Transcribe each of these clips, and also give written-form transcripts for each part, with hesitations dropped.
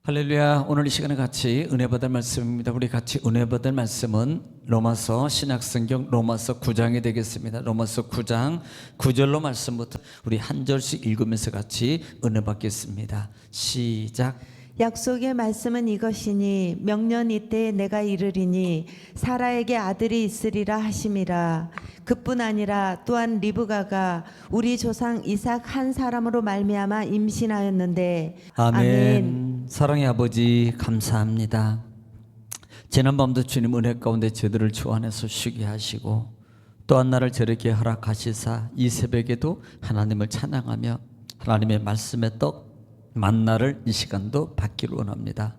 할렐루야. 오늘 이 시간에 같이 은혜 받을 말씀입니다. 우리 같이 은혜 받을 말씀은 로마서 신약성경 로마서 9장이 되겠습니다. 로마서 9장 9절로 말씀부터 우리 한 절씩 읽으면서 같이 은혜 받겠습니다. 시작. 약속의 말씀은 이것이니 명년 이때에 내가 이르리니 사라에게 아들이 있으리라 하심이라. 그뿐 아니라 또한 리브가가 우리 조상 이삭 한 사람으로 말미암아 임신하였는데. 아멘. 사랑의 아버지 감사합니다. 지난밤도 주님 은혜 가운데 저들을 주 안에서 쉬게 하시고 또한 날을 저렇게 허락하시사 이 새벽에도 하나님을 찬양하며 하나님의 말씀의 떡 만나를 이 시간도 받기를 원합니다.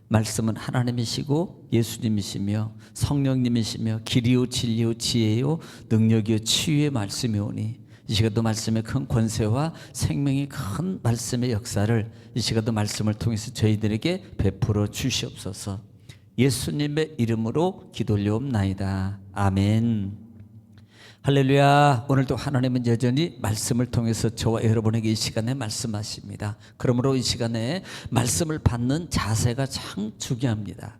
말씀은 하나님이시고 예수님이시며 성령님이시며 길이요 진리요 지혜요 능력이요 치유의 말씀이오니 이 시간도 말씀의 큰 권세와 생명이 큰 말씀의 역사를 이 시간도 말씀을 통해서 저희들에게 베풀어 주시옵소서. 예수님의 이름으로 기도 올려옵나이다. 아멘. 할렐루야. 오늘도 하나님은 여전히 말씀을 통해서 저와 여러분에게 이 시간에 말씀하십니다. 그러므로 이 시간에 말씀을 받는 자세가 참 중요합니다.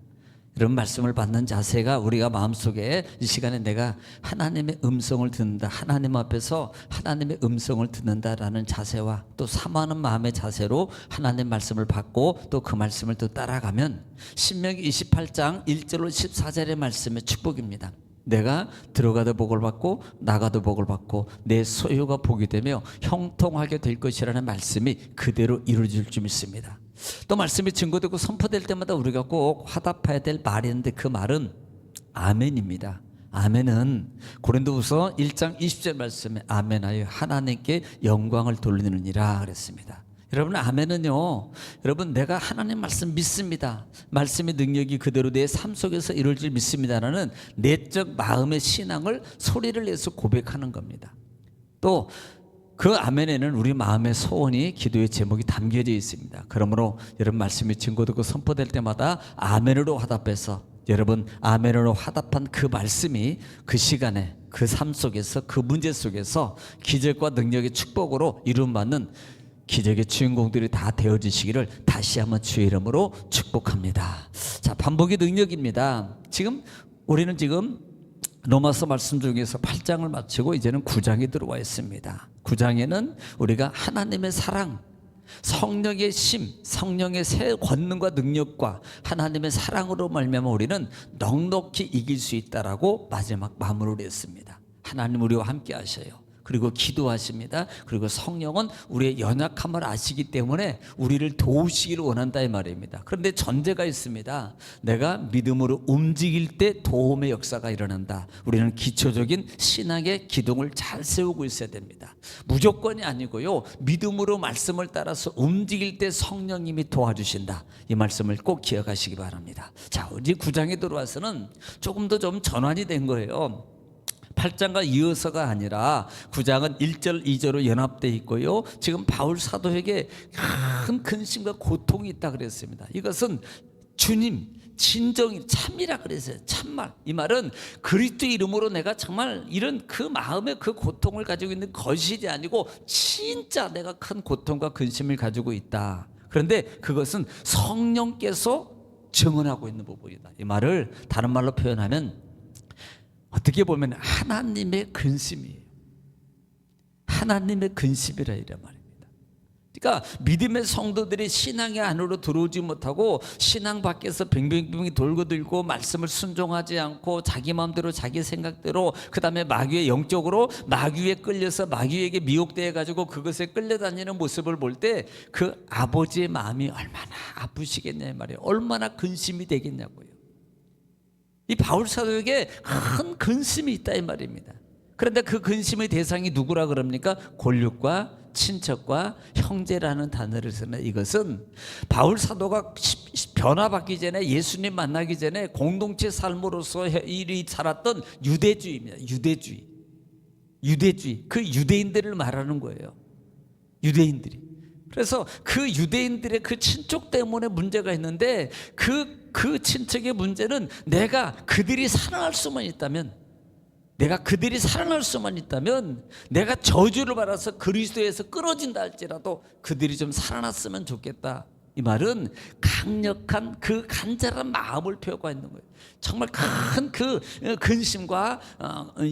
이런 말씀을 받는 자세가 우리가 마음속에 이 시간에 내가 하나님의 음성을 듣는다, 하나님 앞에서 하나님의 음성을 듣는다라는 자세와 또 사모하는 마음의 자세로 하나님 말씀을 받고 또 그 말씀을 또 따라가면 신명기 28장 1절로 14절의 말씀의 축복입니다. 내가 들어가도 복을 받고 나가도 복을 받고 내 소유가 복이 되며 형통하게 될 것이라는 말씀이 그대로 이루어질 줄 믿습니다. 또 말씀이 증거되고 선포될 때마다 우리가 꼭 화답해야 될 말이 있는데 그 말은 아멘입니다. 아멘은 고린도후서 1장 20절 말씀에 아멘하여 하나님께 영광을 돌리느니라 그랬습니다. 여러분 아멘은요, 여러분 내가 하나님 말씀 믿습니다, 말씀의 능력이 그대로 내 삶 속에서 이룰 줄 믿습니다라는 내적 마음의 신앙을 소리를 내서 고백하는 겁니다. 또 그 아멘에는 우리 마음의 소원이 기도의 제목이 담겨져 있습니다. 그러므로 여러분 말씀이 증거되고 선포될 때마다 아멘으로 화답해서 여러분 아멘으로 화답한 그 말씀이 그 시간에 그 삶 속에서 그 문제 속에서 기적과 능력의 축복으로 이루어받는 기적의 주인공들이 다 되어지시기를 다시 한번 주의 이름으로 축복합니다. 자, 반복의 능력입니다. 우리는 지금 로마서 말씀 중에서 8장을 마치고 이제는 9장에 들어와 있습니다. 9장에는 우리가 하나님의 사랑, 성령의 심, 성령의 새 권능과 능력과 하나님의 사랑으로 말미암아 우리는 넉넉히 이길 수 있다라고 마지막 마무리를 했습니다. 하나님 우리와 함께 하셔요. 그리고 기도하십니다. 그리고 성령은 우리의 연약함을 아시기 때문에 우리를 도우시기를 원한다 이 말입니다. 그런데 전제가 있습니다. 내가 믿음으로 움직일 때 도움의 역사가 일어난다. 우리는 기초적인 신앙의 기둥을 잘 세우고 있어야 됩니다. 무조건이 아니고요, 믿음으로 말씀을 따라서 움직일 때 성령님이 도와주신다. 이 말씀을 꼭 기억하시기 바랍니다. 자, 우리 9장에 들어와서는 조금 더 좀 전환이 된 거예요. 8장과 이어서가 아니라 9장은 1절 2절로 연합되어 있고요, 지금 바울 사도에게 큰 근심과 고통이 있다 그랬습니다. 이것은 주님 진정이 참이라 그랬어요. 참말. 이 말은 그리스도 이름으로 내가 정말 이런 그 마음의 그 고통을 가지고 있는 것이 아니고 진짜 내가 큰 고통과 근심을 가지고 있다. 그런데 그것은 성령께서 증언하고 있는 부분이다. 이 말을 다른 말로 표현하면 어떻게 보면 하나님의 근심이에요. 하나님의 근심이라 이래 말입니다. 그러니까 믿음의 성도들이 신앙의 안으로 들어오지 못하고 신앙 밖에서 빙빙빙 돌고 들고 말씀을 순종하지 않고 자기 마음대로 자기 생각대로 그 다음에 마귀의 영적으로 마귀에 끌려서 마귀에게 미혹되어 가지고 그것에 끌려다니는 모습을 볼 때 그 아버지의 마음이 얼마나 아프시겠냐 말이에요. 얼마나 근심이 되겠냐고요. 이 바울 사도에게 큰 근심이 있다 이 말입니다. 그런데 그 근심의 대상이 누구라 그럽니까? 골육과 친척과 형제라는 단어를 쓰는, 이것은 바울 사도가 변화받기 전에 예수님 만나기 전에 공동체 삶으로서 일이 살았던 유대주의입니다. 유대주의. 그 유대인들을 말하는 거예요. 유대인들이. 그래서 그 유대인들의 그 친족 때문에 문제가 있는데 그 친척의 문제는 내가 그들이 살아날 수만 있다면, 내가 저주를 받아서 그리스도에서 끊어진다 할지라도 그들이 좀 살아났으면 좋겠다. 이 말은 강력한 그 간절한 마음을 표현하고 있는 거예요. 정말 큰 그 근심과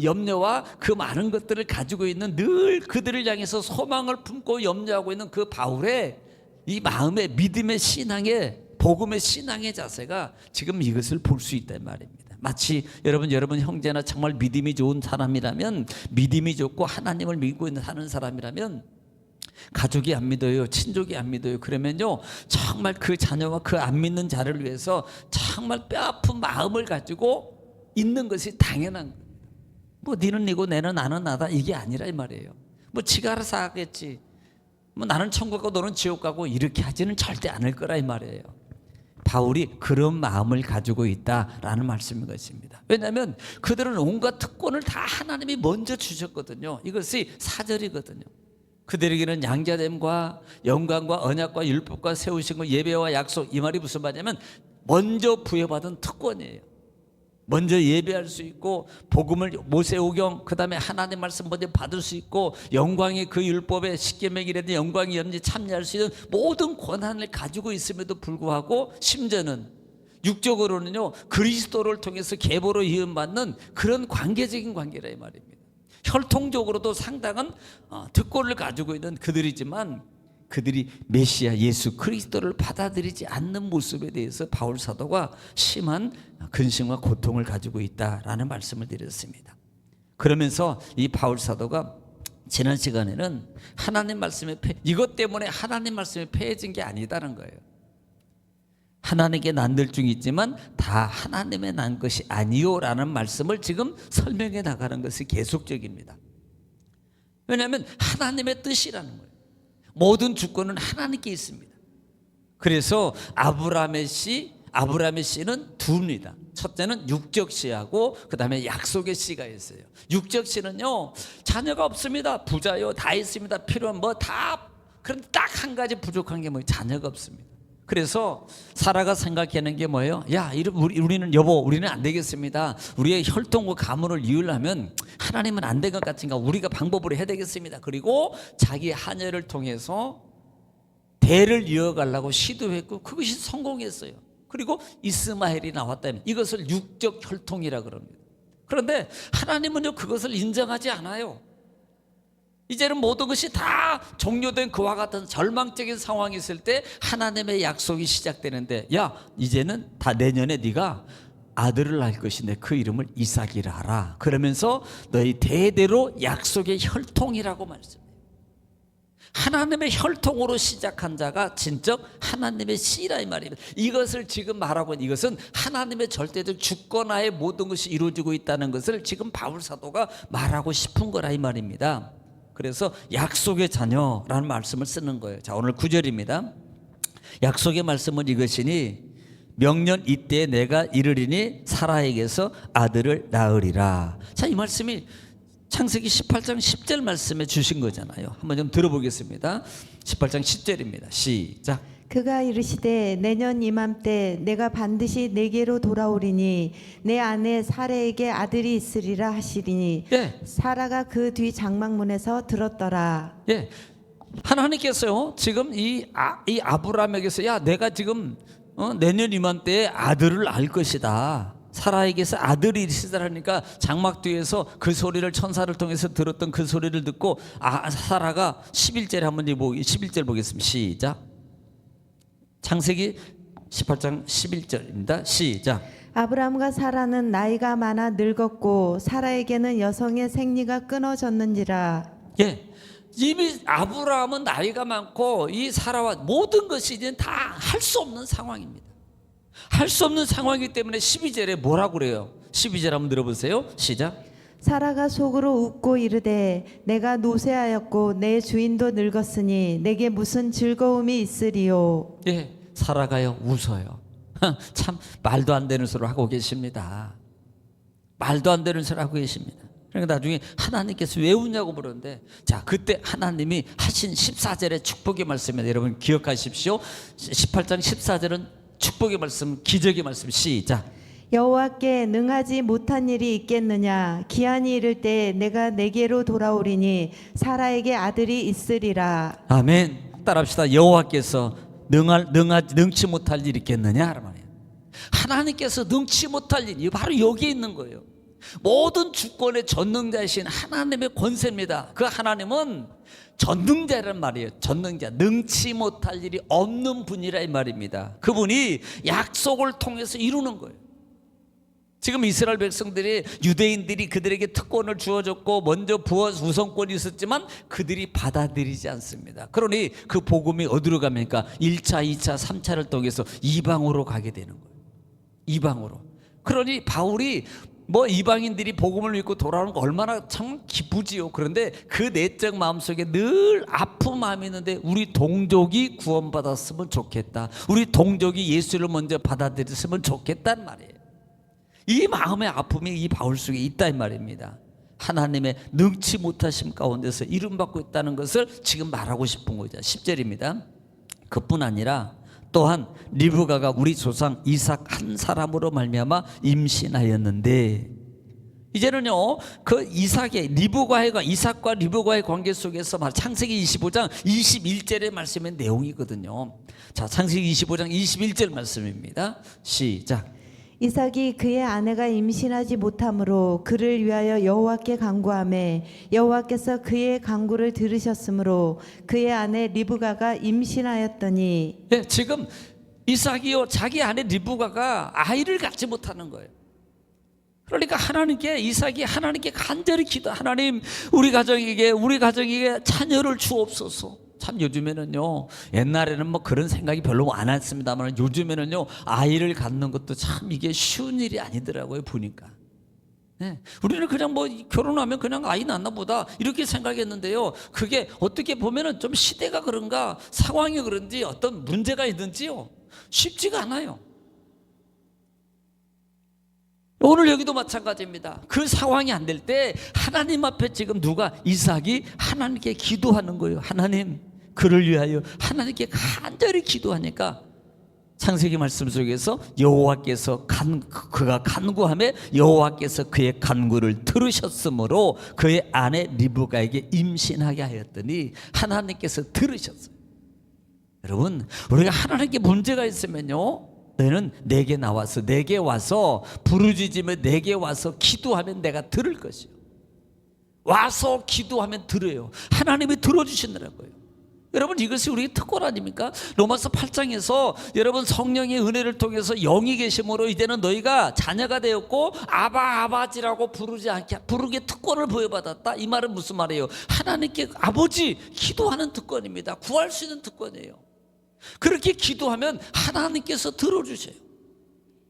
염려와 그 많은 것들을 가지고 있는, 늘 그들을 향해서 소망을 품고 염려하고 있는 그 바울의 이 마음의 믿음의 신앙의, 복음의 신앙의 자세가 지금 이것을 볼 수 있단 말입니다. 마치 여러분 형제나 정말 믿음이 좋은 사람이라면, 믿음이 좋고 하나님을 믿고 있는 사는 사람이라면, 가족이 안 믿어요, 친족이 안 믿어요, 그러면요 정말 그 자녀와 그 안 믿는 자를 위해서 정말 뼈아픈 마음을 가지고 있는 것이 당연한 거예요. 뭐 니는 니고 나는 나다, 이게 아니라 이 말이에요. 뭐 지가 알아서 하겠지, 뭐 나는 천국 가고 너는 지옥 가고, 이렇게 하지는 절대 않을 거라 이 말이에요. 바울이 그런 마음을 가지고 있다라는 말씀인 것입니다. 왜냐하면 그들은 온갖 특권을 다 하나님이 먼저 주셨거든요. 이것이 사절이거든요. 그들에게는 양자됨과 영광과 언약과 율법과 세우신 것, 예배와 약속, 이 말이 무슨 말이냐면 먼저 부여받은 특권이에요. 먼저 예배할 수 있고, 복음을 모세오경, 그 다음에 하나님 말씀 먼저 받을 수 있고, 영광의 그 율법에 십계명이라든지 영광이 있는지 참여할 수 있는 모든 권한을 가지고 있음에도 불구하고, 심지어는 육적으로는요 그리스도를 통해서 계보로 이음받는 그런 관계적인 관계라 이 말입니다. 혈통적으로도 상당한 특권을 가지고 있는 그들이지만, 그들이 메시아 예수 그리스도를 받아들이지 않는 모습에 대해서 바울 사도가 심한 근심과 고통을 가지고 있다라는 말씀을 드렸습니다. 그러면서 이 바울 사도가 지난 시간에는 하나님 말씀에 이것 때문에 하나님 말씀이 폐해진 게 아니다는 거예요. 하나님께 난들 중이 있지만 다 하나님의 난 것이 아니요라는 말씀을 지금 설명해 나가는 것이 계속적입니다. 왜냐하면 하나님의 뜻이라는 거예요. 모든 주권은 하나님께 있습니다. 그래서 아브라함의 씨는 두입니다. 첫째는 육적 씨하고 그 다음에 약속의 씨가 있어요. 육적 씨는요 자녀가 없습니다. 부자요, 다 있습니다. 필요한 뭐 다, 그런데 딱 한 가지 부족한 게 뭐예요? 자녀가 없습니다. 그래서 사라가 생각하는 게 뭐예요? 야, 우리는 여보, 우리는 안 되겠습니다. 우리의 혈통과 가문을 이으려면 하나님은 안 될 것 같으니까 우리가 방법으로 해야 되겠습니다. 그리고 자기 하녀를 통해서 대를 이어가려고 시도했고 그것이 성공했어요. 그리고 이스마엘이 나왔다면 이것을 육적 혈통이라 그럽니다. 그런데 하나님은요 그것을 인정하지 않아요. 이제는 모든 것이 다 종료된 그와 같은 절망적인 상황이 있을 때 하나님의 약속이 시작되는데, 야, 이제는 다 내년에 네가 아들을 낳을 것인데 그 이름을 이삭이라 하라. 그러면서 너희 대대로 약속의 혈통이라고 말씀해요. 하나님의 혈통으로 시작한 자가 진정 하나님의 씨라 이 말입니다. 이것을 지금 말하고 있는, 이것은 하나님의 절대적 주권하에 모든 것이 이루어지고 있다는 것을 지금 바울 사도가 말하고 싶은 거라 이 말입니다. 그래서 약속의 자녀라는 말씀을 쓰는 거예요. 자, 오늘 9절입니다. 약속의 말씀은 이것이니 명년 이때에 내가 이르리니 사라에게서 아들을 낳으리라. 자, 이 말씀이 창세기 18장 10절 말씀에 주신 거잖아요. 한번 좀 들어보겠습니다. 18장 10절입니다. 시작. 그가 이르시되 내년 이맘때 내가 반드시 내게로 돌아오리니 내 아내 사라에게 아들이 있으리라 하시리니, 예. 사라가 그 뒤 장막문에서 들었더라. 예. 하나님께서요 지금 이 아브라함에게서, 야, 내가 지금 내년 이맘때에 아들을 낳을 것이다. 사라에게서 아들이 있으라니까 장막 뒤에서 그 소리를 천사를 통해서 들었던 그 소리를 듣고 사라가 11절에 한번 11절 보겠습니다. 시작. 창세기 18장 11절입니다. 시작. 아브라함과 사라는 나이가 많아 늙었고 사라에게는 여성의 생리가 끊어졌는지라. 예, 이미 아브라함은 나이가 많고 이 사라와 모든 것이 이제 다 할 수 없는 상황입니다. 할 수 없는 상황이기 때문에 12절에 뭐라고 그래요? 12절 한번 들어보세요. 시작. 사라가 속으로 웃고 이르되 내가 노쇠하였고 내 주인도 늙었으니 내게 무슨 즐거움이 있으리요. 예, 사라가요 웃어요. 참 말도 안 되는 소리를 하고 계십니다. 말도 안 되는 소리를 하고 계십니다. 그러니까 나중에 하나님께서 왜 웃냐고 물었는데, 자, 그때 하나님이 하신 14절의 축복의 말씀입니다. 여러분 기억하십시오. 18장 14절은 축복의 말씀, 기적의 말씀. 시작. 여호와께 능하지 못한 일이 있겠느냐. 기한이 이를 때 내가 내게로 돌아오리니 사라에게 아들이 있으리라. 아멘. 따라합시다. 여호와께서 능치 못할 일이 있겠느냐 말이에요. 하나님께서 능치 못할 일이 바로 여기에 있는 거예요. 모든 주권의 전능자이신 하나님의 권세입니다. 그 하나님은 전능자란 말이에요. 전능자, 능치 못할 일이 없는 분이라 이 말입니다. 그분이 약속을 통해서 이루는 거예요. 지금 이스라엘 백성들이, 유대인들이 그들에게 특권을 주어줬고 먼저 우선권이 있었지만 그들이 받아들이지 않습니다. 그러니 그 복음이 어디로 갑니까? 1차, 2차, 3차를 통해서 이방으로 가게 되는 거예요. 이방으로. 그러니 바울이 이방인들이 복음을 믿고 돌아오는 거 얼마나 참 기쁘지요. 그런데 그 내적 마음속에 늘 아픈 마음이 있는데 우리 동족이 구원받았으면 좋겠다. 우리 동족이 예수를 먼저 받아들였으면 좋겠다는 말이에요. 이 마음의 아픔이 이 바울 속에 있다 이 말입니다. 하나님의 능치 못하심 가운데서 이름받고 있다는 것을 지금 말하고 싶은 거죠. 10절입니다. 그뿐 아니라 또한 리브가가 우리 조상 이삭 한 사람으로 말미암아 임신하였는데, 이제는요 그 이삭과 리브가의 관계 속에서 창세기 25장 21절의 말씀의 내용이거든요. 자, 창세기 25장 21절 말씀입니다. 시작. 이삭이 그의 아내가 임신하지 못하므로 그를 위하여 여호와께 간구하매 여호와께서 그의 간구를 들으셨으므로 그의 아내 리브가가 임신하였더니. 네, 지금 이삭이요 자기 아내 리브가가 아이를 갖지 못하는 거예요. 그러니까 이삭이 하나님께 간절히 기도, 하나님 우리 가정에게 자녀를 주옵소서. 참 요즘에는요, 옛날에는 그런 생각이 별로 안 했습니다만 요즘에는요 아이를 갖는 것도 참 이게 쉬운 일이 아니더라고요 보니까. 네, 우리는 그냥 결혼하면 그냥 아이 낳나 보다 이렇게 생각했는데요, 그게 어떻게 보면은 좀 시대가 그런가 상황이 그런지 어떤 문제가 있는지요 쉽지가 않아요. 오늘 여기도 마찬가지입니다. 그 상황이 안 될 때 하나님 앞에 지금 이삭이 하나님께 기도하는 거예요. 하나님, 그를 위하여 하나님께 간절히 기도하니까 창세기 말씀 속에서 그가 간구하며 여호와께서 그의 간구를 들으셨으므로 그의 아내 리브가에게 임신하게 하였더니 하나님께서 들으셨어요. 여러분, 우리가 하나님께 문제가 있으면요, 너는 내게 와서 부르짖으며 내게 와서 기도하면 내가 들을 것이요. 와서 기도하면 들어요. 하나님이 들어주시더라고요. 여러분, 이것이 우리의 특권 아닙니까? 로마서 8장에서 여러분 성령의 은혜를 통해서 영이 계심으로 이제는 너희가 자녀가 되었고 아버지라고 부르게 특권을 부여받았다. 이 말은 무슨 말이에요? 하나님께 아버지 기도하는 특권입니다. 구할 수 있는 특권이에요. 그렇게 기도하면 하나님께서 들어주셔요.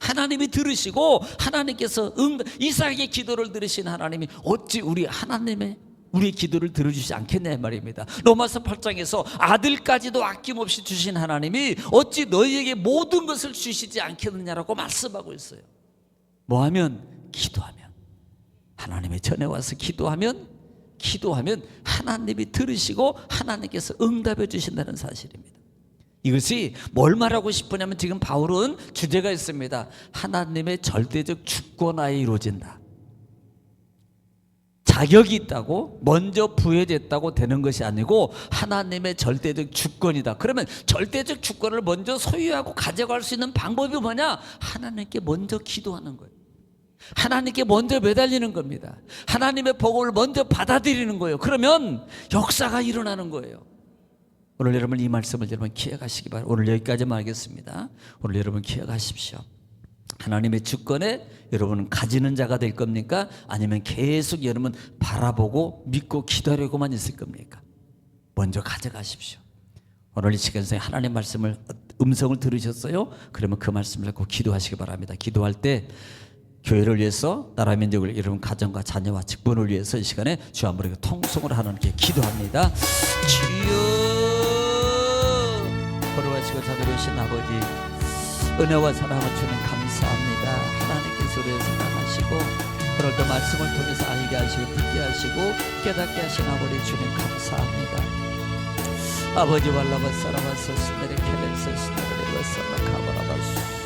하나님이 들으시고 하나님께서 이삭의 기도를 들으신 하나님이 어찌 우리의 기도를 들어주시지 않겠냐 말입니다. 로마서 8장에서 아들까지도 아낌없이 주신 하나님이 어찌 너희에게 모든 것을 주시지 않겠느냐라고 말씀하고 있어요. 뭐하면? 기도하면. 하나님의 전에 와서 기도하면 하나님이 들으시고 하나님께서 응답해 주신다는 사실입니다. 이것이 뭘 말하고 싶으냐면 지금 바울은 주제가 있습니다. 하나님의 절대적 주권하에 이루어진다. 자격이 있다고 먼저 부여됐다고 되는 것이 아니고 하나님의 절대적 주권이다. 그러면 절대적 주권을 먼저 소유하고 가져갈 수 있는 방법이 뭐냐? 하나님께 먼저 기도하는 거예요. 하나님께 먼저 매달리는 겁니다. 하나님의 복을 먼저 받아들이는 거예요. 그러면 역사가 일어나는 거예요. 오늘 여러분 이 말씀을 여러분 기억하시기 바랍니다. 오늘 여기까지만 하겠습니다. 오늘 여러분 기억하십시오. 하나님의 주권에 여러분은 가지는 자가 될 겁니까? 아니면 계속 여러분 바라보고 믿고 기다리고만 있을 겁니까? 먼저 가져가십시오. 오늘 이 시간에 하나님 말씀을 음성을 들으셨어요? 그러면 그 말씀을 듣고 기도하시기 바랍니다. 기도할 때 교회를 위해서, 나라 민족을, 여러분 가정과 자녀와 직분을 위해서 이 시간에 주 한번 통성을 하나님께 기도합니다. 주여, 거룩하시고 자비로우신 아버지, 은혜와 사랑을 주는 감사합니다. 하나님께서 우리를 사랑하시고 오늘도 말씀을 통해서 알게 하시고 듣게 하시고 깨닫게 하신 아버지 주님 감사합니다. 아버지 왈라바사라바사 스네레 켈레세 스네레 바사라 카바라바수